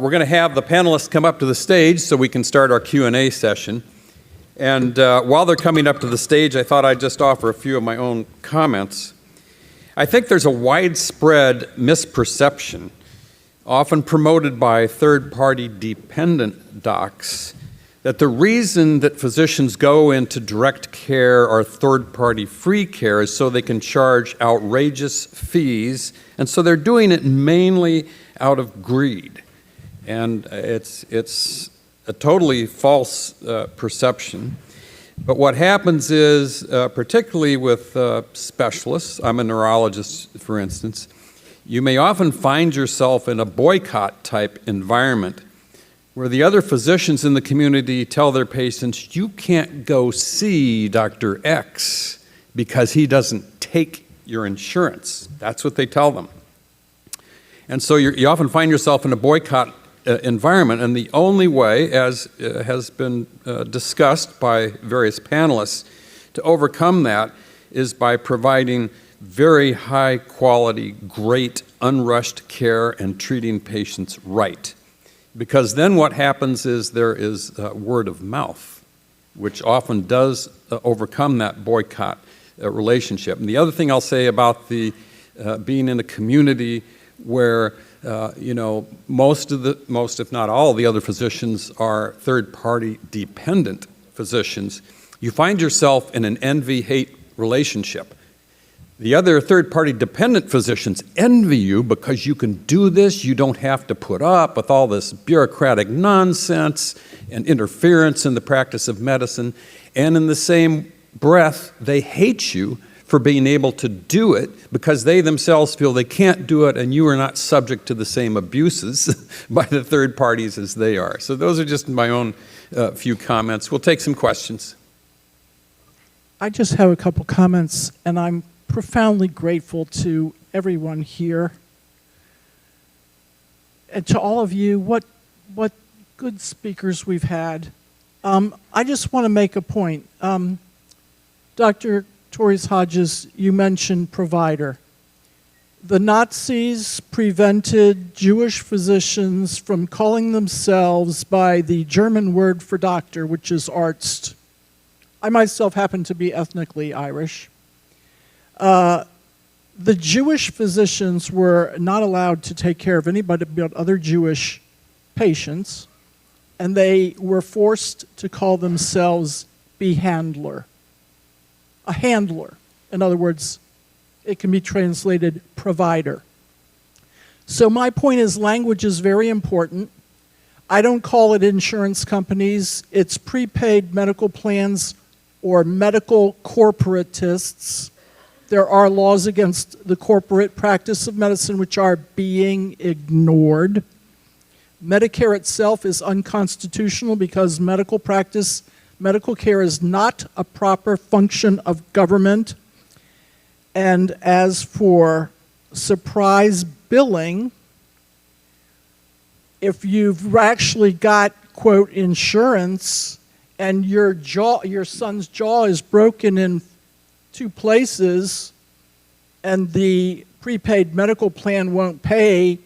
We're going to have the panelists come up to the stage so we can start our Q&A session. And while they're coming up to the stage, I thought I'd just offer a few of my own comments. I think there's a widespread misperception, often promoted by third-party dependent docs, that the reason that physicians go into direct care or third-party free care is so they can charge outrageous fees, and so they're doing it mainly out of greed. And it's a totally false perception. But what happens is, particularly with specialists, I'm a neurologist, for instance, you may often find yourself in a boycott-type environment where the other physicians in the community tell their patients, you can't go see Dr. X because he doesn't take your insurance. That's what they tell them. And so you often find yourself in a boycott environment, and the only way, as has been discussed by various panelists, to overcome that is by providing very high quality, great, unrushed care and treating patients right. Because then what happens is there is word of mouth, which often does overcome that boycott relationship. And the other thing I'll say about the being in a community where most, if not all, the other physicians are third-party dependent physicians, you find yourself in an envy-hate relationship. The other third-party dependent physicians envy you because you can do this, you don't have to put up with all this bureaucratic nonsense and interference in the practice of medicine, and in the same breath, they hate you for being able to do it because they themselves feel they can't do it and you are not subject to the same abuses by the third parties as they are. So those are just my own few comments. We'll take some questions. I just have a couple comments, and I'm profoundly grateful to everyone here. And to all of you, what good speakers we've had. I just want to make a point. Dr. Torres Hodges, you mentioned provider. The Nazis prevented Jewish physicians from calling themselves by the German word for doctor, which is Arzt. I myself happen to be ethnically Irish. The Jewish physicians were not allowed to take care of anybody but other Jewish patients, and they were forced to call themselves behandler. A handler. In other words, it can be translated provider. So my point is language is very important. I don't call it insurance companies. It's prepaid medical plans or medical corporatists. There are laws against the corporate practice of medicine which are being ignored. Medicare itself is unconstitutional because medical care is not a proper function of government. And as for surprise billing, if you've actually got, quote, insurance and your son's jaw is broken in 2 places and the prepaid medical plan won't pay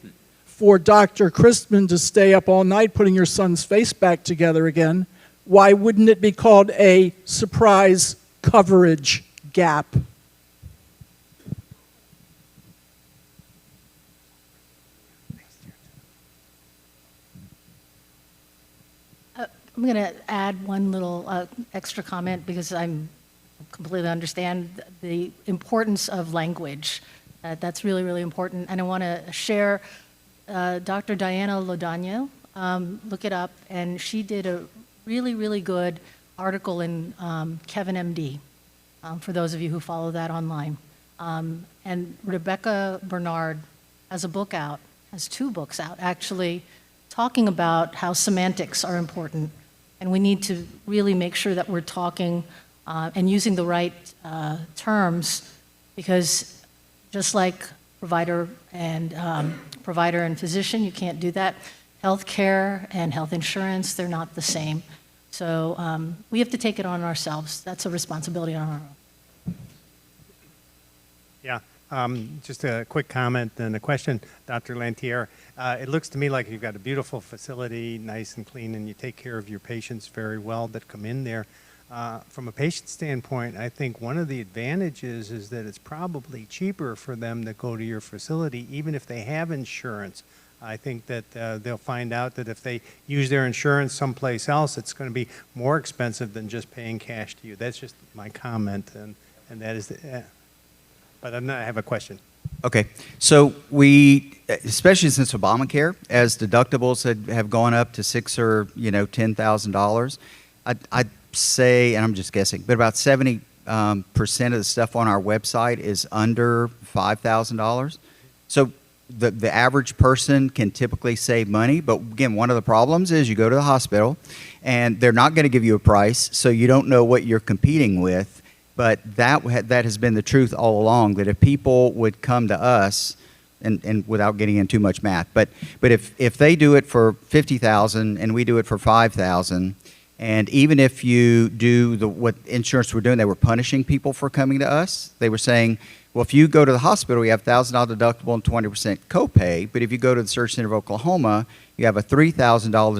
for Dr. Christman to stay up all night putting your son's face back together again, why wouldn't it be called a surprise coverage gap? I'm going to add one little extra comment because I completely understand the importance of language. That's really, really important. And I want to share Dr. Diana Lodano. Look it up, and she did a really, really good article in Kevin MD, for those of you who follow that online. And Rebecca Bernard has a book out, has 2 books out, actually, talking about how semantics are important. And we need to really make sure that we're talking and using the right terms, because just like provider and physician, you can't do that. Healthcare and health insurance, they're not the same. So we have to take it on ourselves. That's a responsibility on our own. Yeah, Just a quick comment and a question, Dr. Lantier. It looks to me like you've got a beautiful facility, nice and clean, and you take care of your patients very well that come in there. From a patient standpoint, I think one of the advantages is that it's probably cheaper for them to go to your facility, even if they have insurance. I think that they'll find out that if they use their insurance someplace else, it's going to be more expensive than just paying cash to you. That's just my comment, and that is, but I have a question. Okay, so we, especially since Obamacare, as deductibles have gone up to $6,000 or $10,000, I'd say, and I'm just guessing, but about 70% of the stuff on our website is under $5,000. So the average person can typically save money, but again, one of the problems is you go to the hospital and they're not going to give you a price, so you don't know what you're competing with. But that has been the truth all along, that if people would come to us, and without getting into too much math, but if they do it for $50,000 and we do it for $5,000, and even if you do what insurance were doing, they were punishing people for coming to us. They were saying, well, if you go to the hospital, you have $1,000 deductible and 20% copay. But if you go to the Surgery Center of Oklahoma, you have a $3,000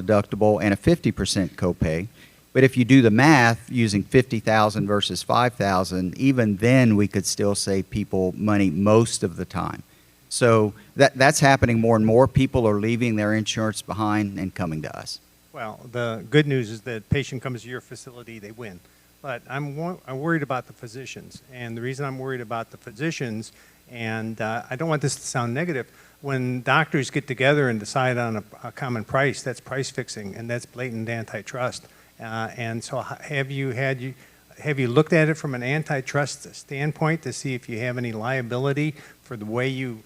deductible and a 50% copay. But if you do the math using $50,000 versus $5,000, even then we could still save people money most of the time. So that's happening more and more. People are leaving their insurance behind and coming to us. Well, the good news is that patient comes to your facility, they win. But I'm worried about the physicians. And the reason I'm worried about the physicians, and I don't want this to sound negative, when doctors get together and decide on a common price, that's price fixing, and that's blatant antitrust. And so have you looked at it from an antitrust standpoint to see if you have any liability for the way you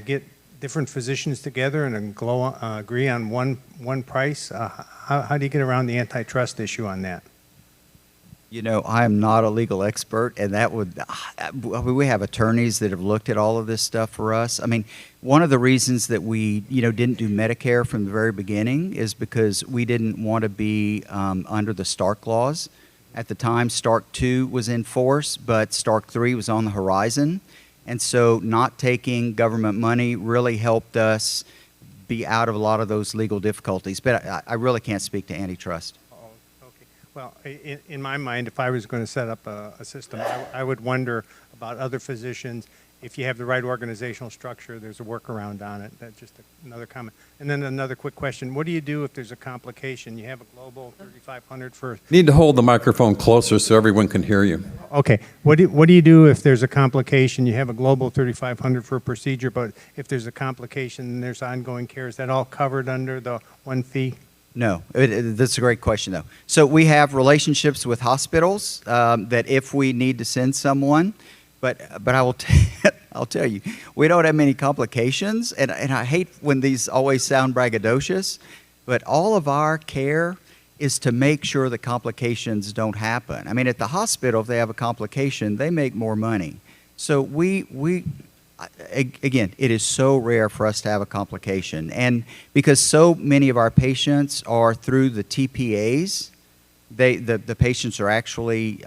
get different physicians together and agree on one price? How do you get around the antitrust issue on that? I am not a legal expert, and we have attorneys that have looked at all of this stuff for us. I mean, one of the reasons that we, didn't do Medicare from the very beginning is because we didn't want to be under the Stark laws. At the time, Stark 2 was in force, but Stark 3 was on the horizon. And so not taking government money really helped us be out of a lot of those legal difficulties. But I really can't speak to antitrust. Well, in my mind, if I was going to set up a system, I would wonder about other physicians. If you have the right organizational structure, there's a workaround on it. That's just another comment. And then another quick question. What do you do if there's a complication? You have a global 3,500 for... Need to hold the microphone closer so everyone can hear you. Okay. What do you do if there's a complication? You have a global 3,500 for a procedure, but if there's a complication and there's ongoing care, is that all covered under the one fee? No, that's a great question, though. So we have relationships with hospitals that if we need to send someone, but I will I'll tell you, we don't have many complications, and I hate when these always sound braggadocious, but all of our care is to make sure the complications don't happen. I mean, at the hospital, if they have a complication, they make more money. So again, it is so rare for us to have a complication. And because so many of our patients are through the TPAs, the patients are actually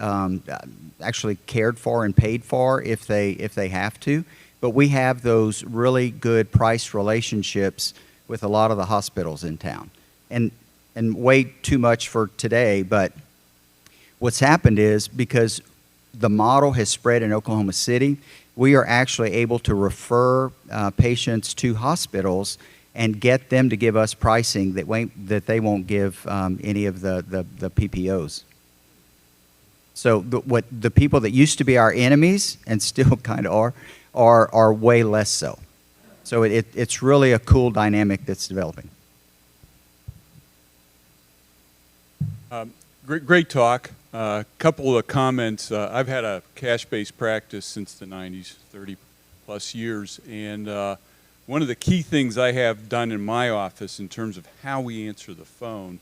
cared for and paid for if they have to. But we have those really good price relationships with a lot of the hospitals in town. And way too much for today, but what's happened is because the model has spread in Oklahoma City, we are actually able to refer patients to hospitals and get them to give us pricing that they won't give any of the PPOs. So the people that used to be our enemies and still kind of are way less so. So it's really a cool dynamic that's developing. Great talk. Couple of comments. I've had a cash-based practice since the 90s, 30 plus years, and one of the key things I have done in my office in terms of how we answer the phone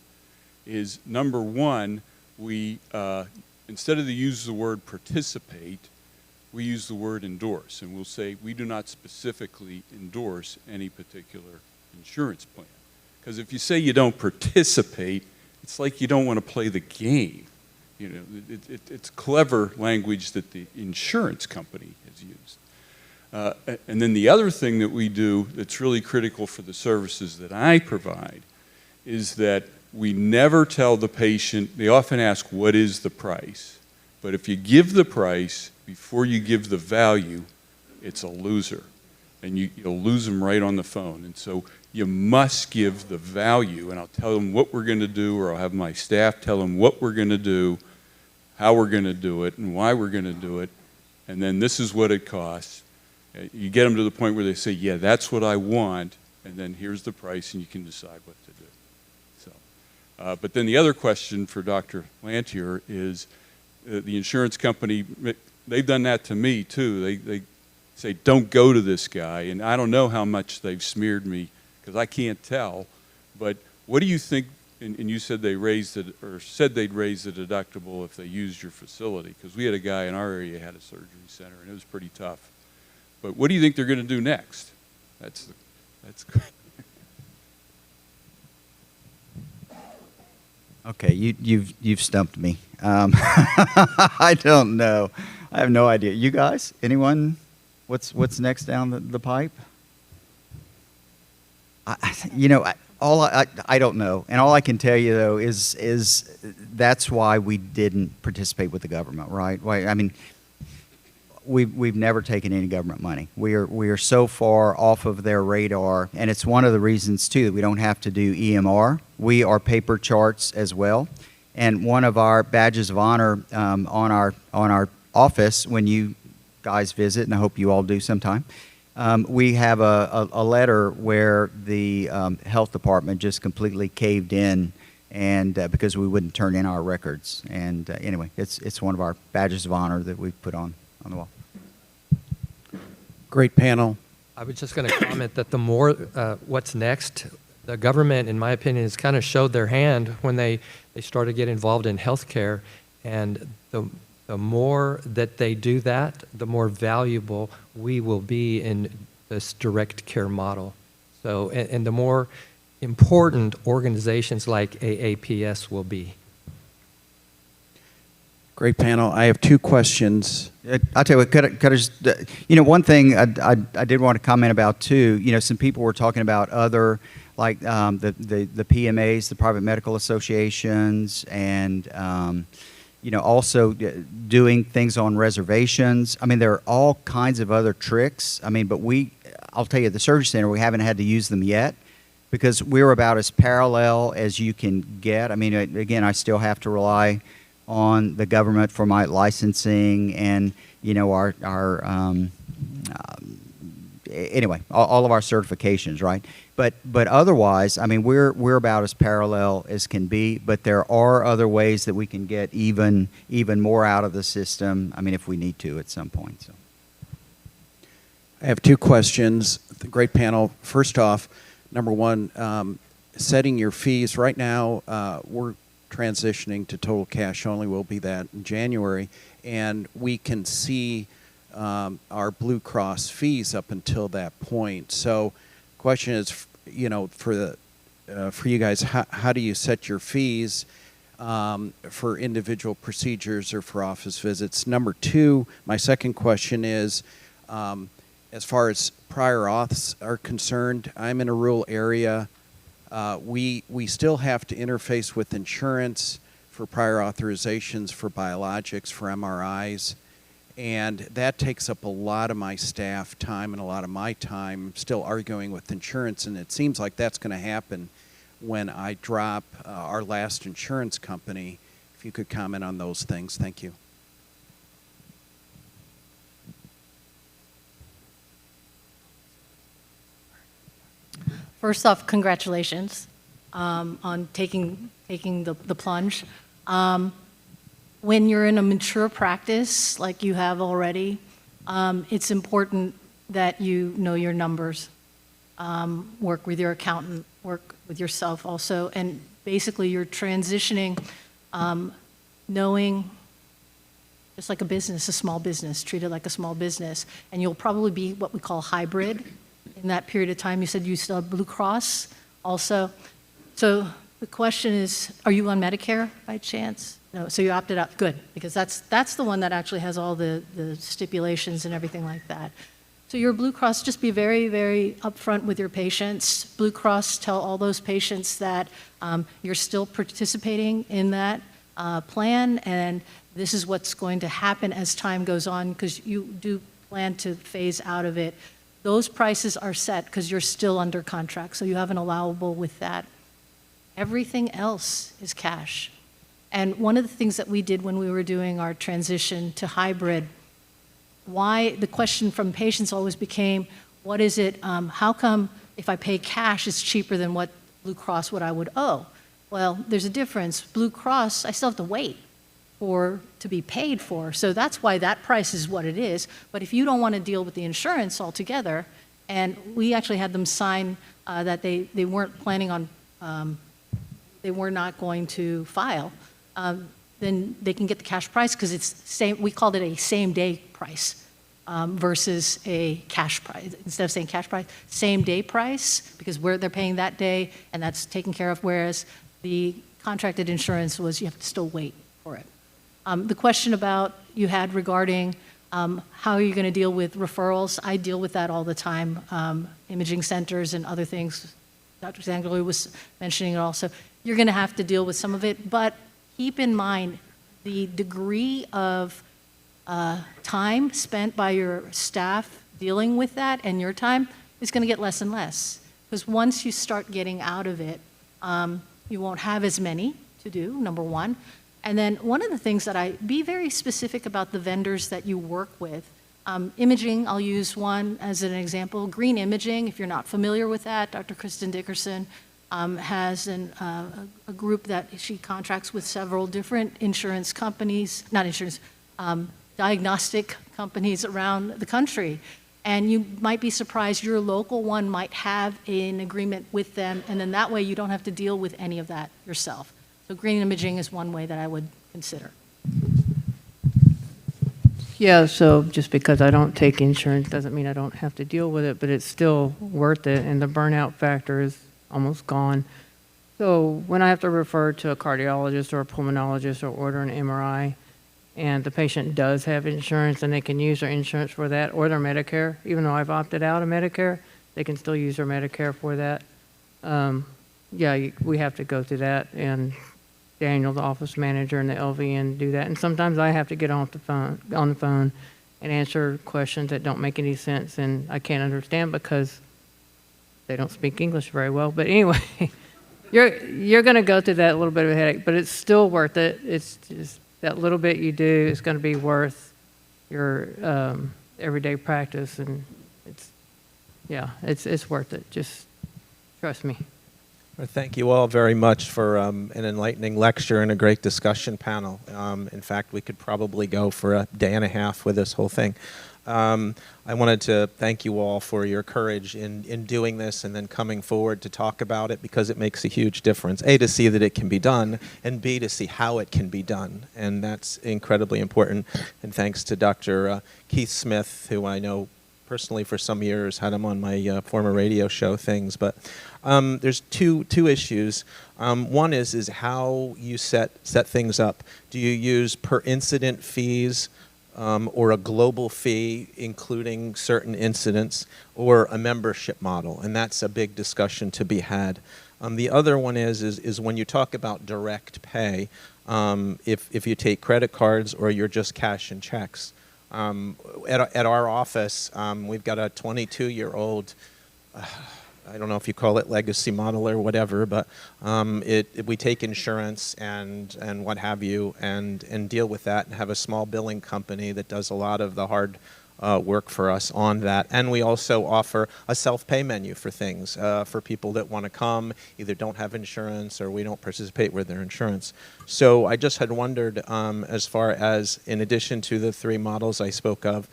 is, number one, we instead of use the word participate, we use the word endorse, and we'll say we do not specifically endorse any particular insurance plan. Because if you say you don't participate, it's like you don't want to play the game. You know, it's clever language that the insurance company has used. And then the other thing that we do that's really critical for the services that I provide is that we never tell the patient, they often ask, what is the price? But if you give the price before you give the value, it's a loser. And you'll lose them right on the phone. And so you must give the value, and I'll tell them what we're going to do, or I'll have my staff tell them what we're going to do, how we're going to do it, and why we're going to do it, and then this is what it costs. You get them to the point where they say, yeah, that's what I want, and then here's the price, and you can decide what to do. So, but then the other question for Dr. Lantier is the insurance company, they've done that to me too. They say, don't go to this guy, and I don't know how much they've smeared me because I can't tell, but what do you think, and you said they raised it, or said they'd raise the deductible if they used your facility, because we had a guy in our area who had a surgery center, and it was pretty tough. But what do you think they're going to do next? That's good. Okay, you've stumped me. I don't know. I have no idea. You guys, anyone? What's next down the pipe? I don't know, and all I can tell you though is that's why we didn't participate with the government, right? Why? I mean, we've never taken any government money. We are so far off of their radar, and it's one of the reasons too that we don't have to do EMR. We are paper charts as well, and one of our badges of honor on our office when you guys visit, and I hope you all do sometime. We have a letter where the health department just completely caved in, and because we wouldn't turn in our records. And anyway, it's one of our badges of honor that we've put on the wall. Great panel. I was just going to comment that the more what's next, the government, in my opinion, has kind of showed their hand when they started to get involved in healthcare, and the more that they do that, the more valuable we will be in this direct care model. So, and the more important organizations like AAPS will be. Great panel. I have two questions. I'll tell you what, could I just, one thing I did want to comment about too, some people were talking about other, like the PMAs, the private medical associations, and also doing things on reservations. I mean, there are all kinds of other tricks. I mean, but I'll tell you, at the surgery center, we haven't had to use them yet because we're about as parallel as you can get. I mean, again, I still have to rely on the government for my licensing and, our anyway, all of our certifications, right? But otherwise, I mean, we're about as parallel as can be. But there are other ways that we can get even more out of the system. I mean, if we need to at some point. So. I have two questions. The great panel. First off, number one, setting your fees. Right now, we're transitioning to total cash only. We'll be that in January, and we can see our Blue Cross fees up until that point. So, question is, for you guys, how do you set your fees for individual procedures or for office visits? Number two, my second question is, as far as prior auths are concerned, I'm in a rural area. We still have to interface with insurance for prior authorizations for biologics, for MRIs, and that takes up a lot of my staff time and a lot of my time still arguing with insurance, and it seems like that's going to happen when I drop our last insurance company. If you could comment on those things. Thank you. First off, congratulations on taking the plunge. When you're in a mature practice like you have already, it's important that you know your numbers, work with your accountant, work with yourself also, and basically you're transitioning, knowing, just like a business, a small business, treat it like a small business, and you'll probably be what we call hybrid in that period of time. You said you still have Blue Cross also. So the question is, are you on Medicare by chance? No, so you opted out. Good, because that's the one that actually has all the stipulations and everything like that. So your Blue Cross, just be very, very upfront with your patients. Blue Cross, tell all those patients that you're still participating in that plan, and this is what's going to happen as time goes on, because you do plan to phase out of it. Those prices are set because you're still under contract, so you have an allowable with that. Everything else is cash. And one of the things that we did when we were doing our transition to hybrid, why the question from patients always became, what is it, how come if I pay cash it's cheaper than what Blue Cross, what I would owe? Well, there's a difference. Blue Cross, I still have to wait to be paid for. So that's why that price is what it is. But if you don't want to deal with the insurance altogether, and we actually had them sign that they weren't planning on, they were not going to file, then they can get the cash price because it's same. We called it a same-day price versus a cash price. Instead of saying cash price, same-day price, because they're paying that day and that's taken care of, whereas the contracted insurance was you have to still wait for it. The question about you had regarding how are you going to deal with referrals, I deal with that all the time, imaging centers and other things. Dr. Zangler was mentioning it also. You're going to have to deal with some of it, but keep in mind the degree of time spent by your staff dealing with that and your time is going to get less and less. Because once you start getting out of it, you won't have as many to do, number one. And then one of the things that be very specific about the vendors that you work with. Imaging, I'll use one as an example. Green Imaging, if you're not familiar with that, Dr. Kristen Dickerson has a group that she contracts with several different insurance companies, diagnostic companies around the country. And you might be surprised your local one might have an agreement with them, and then that way you don't have to deal with any of that yourself. So green imaging is one way that I would consider. Yeah, so just because I don't take insurance doesn't mean I don't have to deal with it, but it's still worth it, and the burnout factor is almost gone. So when I have to refer to a cardiologist or a pulmonologist or order an MRI, and the patient does have insurance and they can use their insurance for that or their Medicare, even though I've opted out of Medicare, they can still use their Medicare for that. We have to go through that, and Daniel, the office manager, and the LVN do that. And sometimes I have to get on the phone and answer questions that don't make any sense and I can't understand because they don't speak English very well. But anyway, you're going to go through that little bit of a headache, but it's still worth it. It's just that little bit you do is going to be worth your everyday practice, and it's worth it. Just trust me. Well, thank you all very much for an enlightening lecture and a great discussion panel. In fact, we could probably go for a day and a half with this whole thing. I wanted to thank you all for your courage in doing this and then coming forward to talk about it, because it makes a huge difference. A, to see that it can be done, and B, to see how it can be done. And that's incredibly important. And thanks to Dr. Keith Smith, who I know personally for some years, had him on my former radio show things. But there's two issues. One is how you set things up. Do you use per incident fees or a global fee including certain incidents, or a membership model? And that's a big discussion to be had. The other one is when you talk about direct pay, if you take credit cards or you're just cash and checks. At our office, we've got a 22-year-old, I don't know if you call it legacy model or whatever, but we take insurance and what have you and deal with that and have a small billing company that does a lot of the hard work for us on that. And we also offer a self-pay menu for things for people that want to come, either don't have insurance or we don't participate with their insurance. So I just had wondered, as far as, in addition to the three models I spoke of,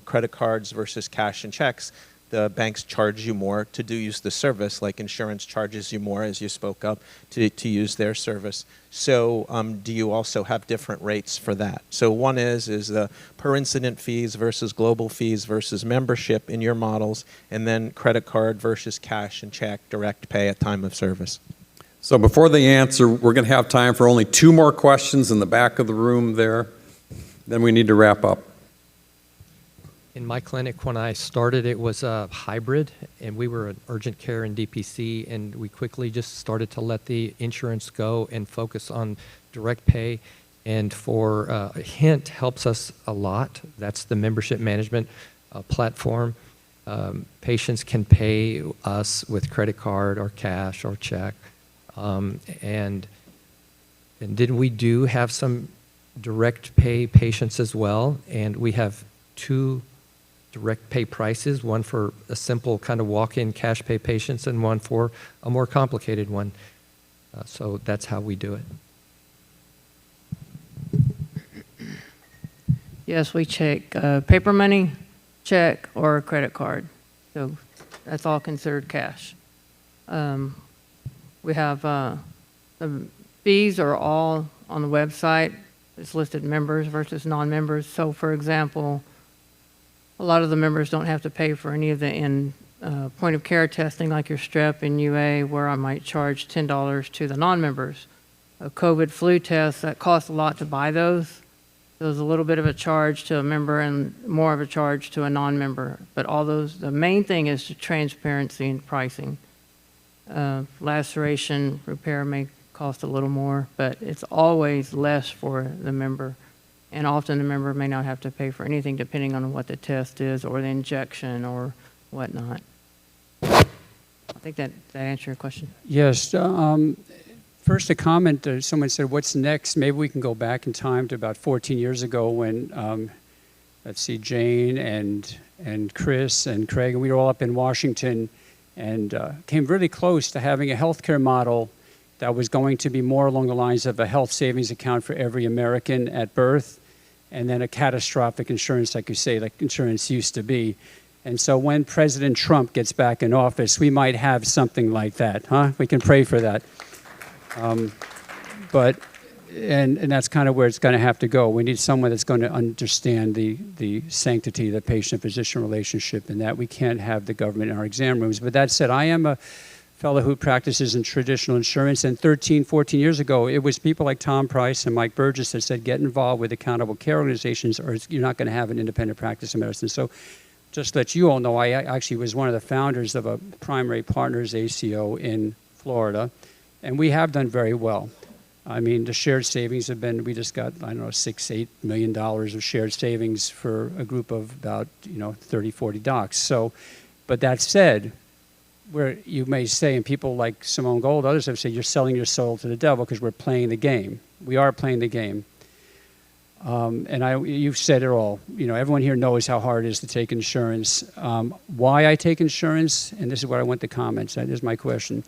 credit cards versus cash and checks, the banks charge you more to use the service, like insurance charges you more, as you spoke of, to use their service. So do you also have different rates for that? So one is the per incident fees versus global fees versus membership in your models, and then credit card versus cash and check, direct pay at time of service. So before they answer, we're going to have time for only 2 more questions in the back of the room there. Then we need to wrap up. In my clinic, when I started, it was a hybrid, and we were an urgent care and DPC, and we quickly just started to let the insurance go and focus on direct pay. And for Hint helps us a lot. That's the membership management platform. Patients can pay us with credit card or cash or check. And then we do have some direct pay patients as well, and we have 2 direct pay prices, one for a simple kind of walk-in cash pay patients and one for a more complicated one. So that's how we do it. Yes, we check paper money, check, or a credit card. So that's all considered cash. We have the fees are all on the website. It's listed members versus non-members. So, for example, a lot of the members don't have to pay for any of the point of care testing like your strep and UA, where I might charge $10 to the non-members. A COVID flu test, that costs a lot to buy those. There's a little bit of a charge to a member and more of a charge to a non-member. But all those, the main thing is the transparency in pricing. Laceration repair may cost a little more, but it's always less for the member. And often the member may not have to pay for anything depending on what the test is or the injection or whatnot. I think that answered your question. Yes. First, a comment. Someone said, what's next? Maybe we can go back in time to about 14 years ago when, let's see, Jane and Chris and Craig, and we were all up in Washington and came really close to having a healthcare model that was going to be more along the lines of a health savings account for every American at birth, and then a catastrophic insurance, like you say, like insurance used to be. And so when President Trump gets back in office, we might have something like that, huh? We can pray for that. But that's kind of where it's going to have to go. We need someone that's going to understand the sanctity of the patient-physician relationship, and that we can't have the government in our exam rooms. But that said, I am a fellow who practices in traditional insurance, and 13, 14 years ago, it was people like Tom Price and Mike Burgess that said, get involved with accountable care organizations or you're not going to have an independent practice of medicine. So just to let you all know, I actually was one of the founders of a Primary Partners ACO in Florida, and we have done very well. I mean, the shared savings have been, we just got, I don't know, $6-8 million of shared savings for a group of about, 30, 40 docs. So, but that said, where you may say, and people like Simone Gold, others have said, you're selling your soul to the devil because we're playing the game. We are playing the game. And you've said it all. Everyone here knows how hard it is to take insurance. Why I take insurance, and this is where I want the comments, that is my question.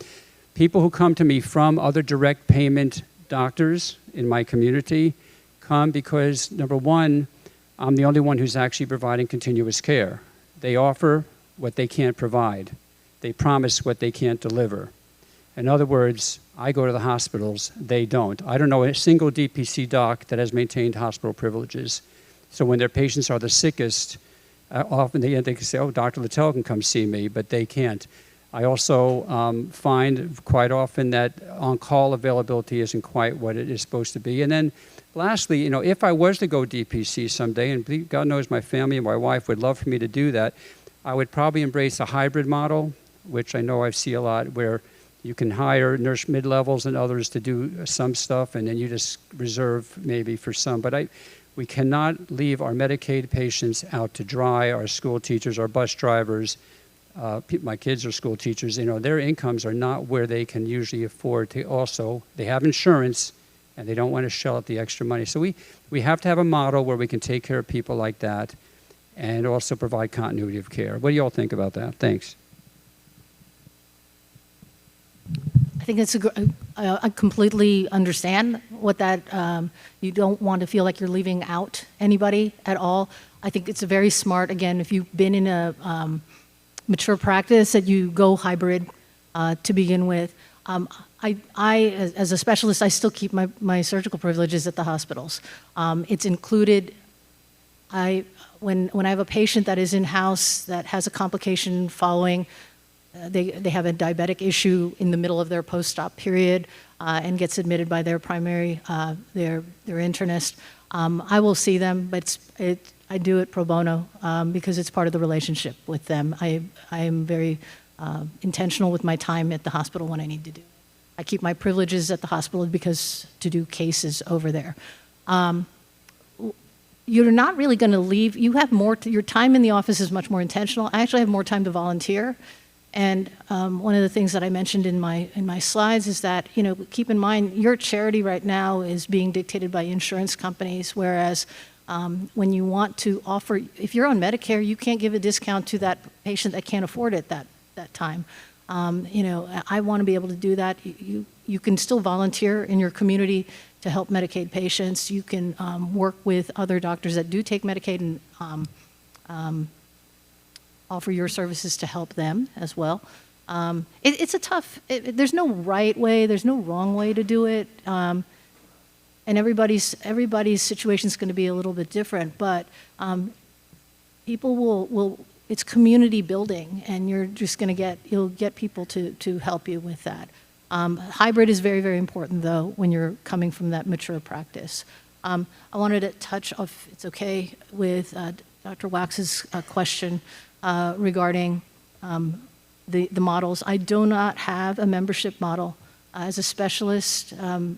People who come to me from other direct payment doctors in my community come because, number one, I'm the only one who's actually providing continuous care. They offer what they can't provide. They promise what they can't deliver. In other words, I go to the hospitals, they don't. I don't know a single DPC doc that has maintained hospital privileges. So when their patients are the sickest, often they can say, oh, Dr. Littell can come see me, but they can't. I also find quite often that on-call availability isn't quite what it is supposed to be. And then lastly, if I was to go DPC someday, and God knows my family and my wife would love for me to do that, I would probably embrace a hybrid model, which I know I see a lot, where you can hire nurse mid-levels and others to do some stuff, and then you just reserve maybe for some. But we cannot leave our Medicaid patients out to dry, our school teachers, our bus drivers. My kids are school teachers. Their incomes are not where they can usually afford to also. They have insurance, and they don't want to shell out the extra money. So we have to have a model where we can take care of people like that and also provide continuity of care. What do you all think about that? Thanks. I think it's I completely understand what that, you don't want to feel like you're leaving out anybody at all. I think it's a very smart, again, if you've been in a mature practice, that you go hybrid to begin with. As a specialist, I still keep my surgical privileges at the hospitals. It's included, when I have a patient that is in-house that has a complication following, they have a diabetic issue in the middle of their post-op period and gets admitted by their primary, their internist. I will see them, but I do it pro bono because it's part of the relationship with them. I am very intentional with my time at the hospital when I need to do it. I keep my privileges at the hospital because to do cases over there. You're not really going to leave. You have more. Your time in the office is much more intentional. I actually have more time to volunteer. And one of the things that I mentioned in my slides is that, keep in mind, your charity right now is being dictated by insurance companies, whereas when you want to offer, if you're on Medicare, you can't give a discount to that patient that can't afford it that time. I want to be able to do that. You can still volunteer in your community to help Medicaid patients. You can work with other doctors that do take Medicaid and offer your services to help them as well. It's a tough, there's no right way, there's no wrong way to do it. And everybody's situation is going to be a little bit different, but people will it's community building, and you're just going to you'll get people to help you with that. Hybrid is very, very important, though, when you're coming from that mature practice. I wanted to touch, if it's okay, with Dr. Wax's question regarding the models. I do not have a membership model. As a specialist,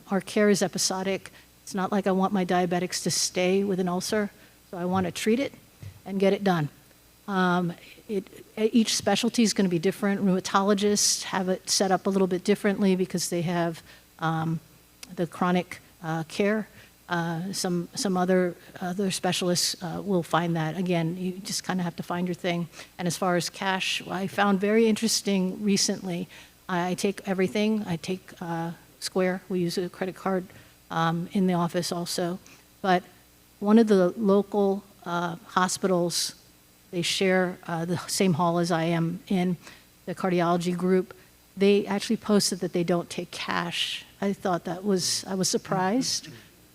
our care is episodic. It's not like I want my diabetics to stay with an ulcer, so I want to treat it and get it done. Each specialty is going to be different. Rheumatologists have it set up a little bit differently because they have the chronic care. Some other specialists will find that. Again, you just kind of have to find your thing. And as far as cash, I found very interesting recently. I take everything. I take Square. We use a credit card in the office also. But one of the local hospitals, they share the same hall as I am in, the cardiology group. They actually posted that they don't take cash. I thought I was surprised.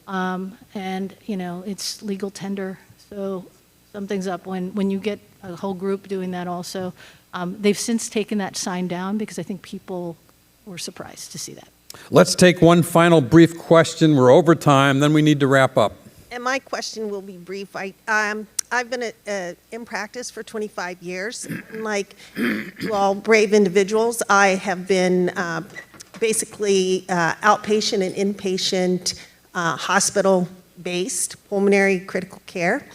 And, it's legal tender, so something's up when you get a whole group doing that also. They've since taken that sign down because I think people were surprised to see that. Let's take one final brief question. We're over time, then we need to wrap up. And my question will be brief. I've been in practice for 25 years. Like you all brave individuals, I have been basically outpatient and inpatient hospital-based pulmonary critical care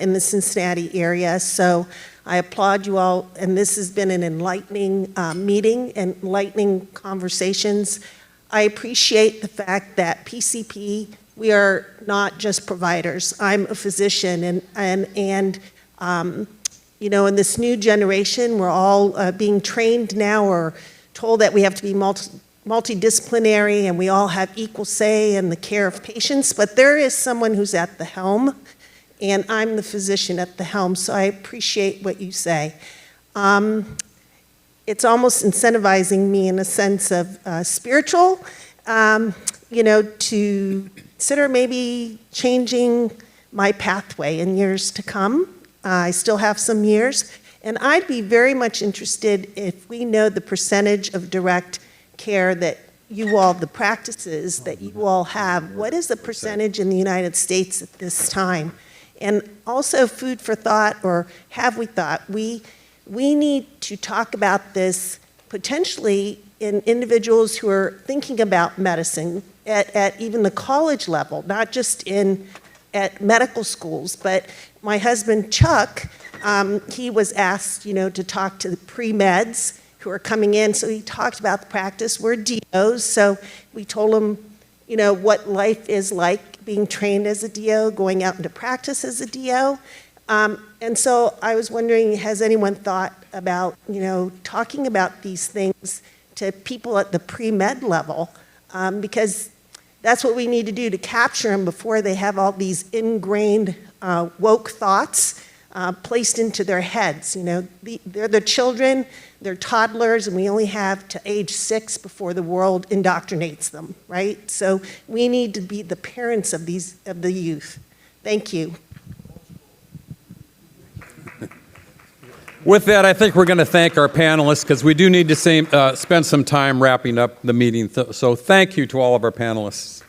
in the Cincinnati area. So I applaud you all, and this has been an enlightening meeting, enlightening conversations. I appreciate the fact that PCP, we are not just providers. I'm a physician, and in this new generation, we're all being trained now or told that we have to be multidisciplinary and we all have equal say in the care of patients, but there is someone who's at the helm, and I'm the physician at the helm, so I appreciate what you say. It's almost incentivizing me in a sense of spiritual, to consider maybe changing my pathway in years to come. I still have some years, and I'd be very much interested if we know the percentage of direct care that you all, the practices that you all have. What is the percentage in the United States at this time? And also food for thought, or have we thought? We need to talk about this potentially in individuals who are thinking about medicine at even the college level, not just at medical schools. But my husband, Chuck, he was asked, to talk to the pre-meds who are coming in. So he talked about the practice. We're DOs, so we told him, what life is like being trained as a DO, going out into practice as a DO. And so I was wondering, has anyone thought about, talking about these things to people at the pre-med level? Because that's what we need to do to capture them before they have all these ingrained woke thoughts placed into their heads. They're the children, they're toddlers, and we only have to age 6 before the world indoctrinates them, right? So we need to be the parents of the youth. Thank you. With that, I think we're going to thank our panelists because we do need to spend some time wrapping up the meeting. So thank you to all of our panelists.